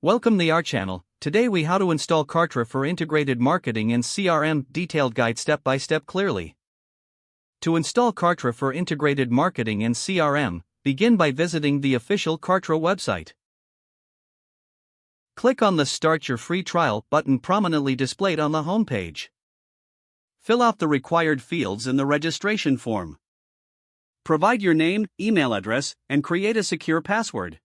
Welcome to our channel. Today we how to install Kartra for integrated marketing and CRM, detailed guide step by step clearly. To install Kartra for integrated marketing and CRM, begin by visiting the official Kartra website. Click on the Start Your Free Trial button prominently displayed on the home page. Fill out the required fields in the registration form. Provide your name, email address, and create a secure password.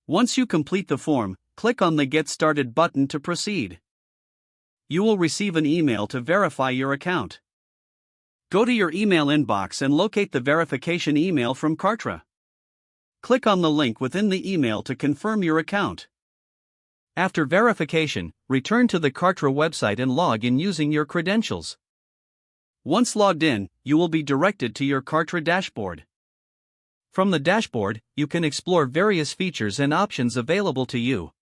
Once you complete the form, click on the Get Started button to proceed. You will receive an email to verify your account. Go to your email inbox and locate the verification email from Kartra. Click on the link within the email to confirm your account. After verification, return to the Kartra website and log in using your credentials. Once logged in, you will be directed to your Kartra dashboard. From the dashboard, you can explore various features and options available to you.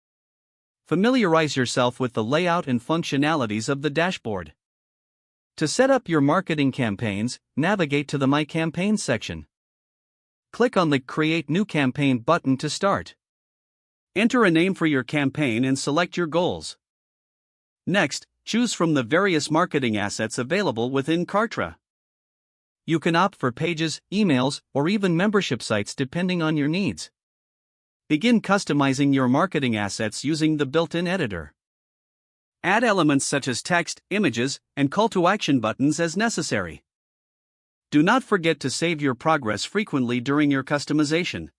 Familiarize yourself with the layout and functionalities of the dashboard. To set up your marketing campaigns, navigate to the My Campaigns section. Click on the Create New Campaign button to start. Enter a name for your campaign and select your goals. Next, choose from the various marketing assets available within Kartra. You can opt for pages, emails, or even membership sites depending on your needs. Begin customizing your marketing assets using the built-in editor. Add elements such as text, images, and call to action buttons as necessary. Do not forget to save your progress frequently during your customization.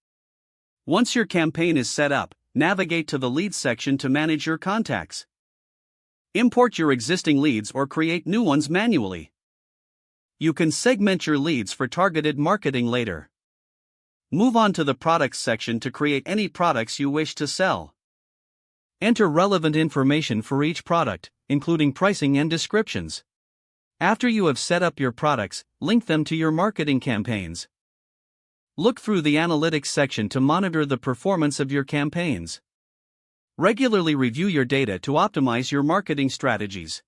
Once your campaign is set up, navigate to the Leads section to manage your contacts. Import your existing leads or create new ones manually. You can segment your leads for targeted marketing later. Move on to the Products section to create any products you wish to sell. Enter relevant information for each product, including pricing and descriptions. After you have set up your products, link them to your marketing campaigns. Look through the Analytics section to monitor the performance of your campaigns. Regularly review your data to optimize your marketing strategies.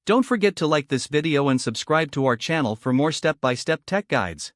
Don't forget to like this video and subscribe to our channel for more step-by-step tech guides.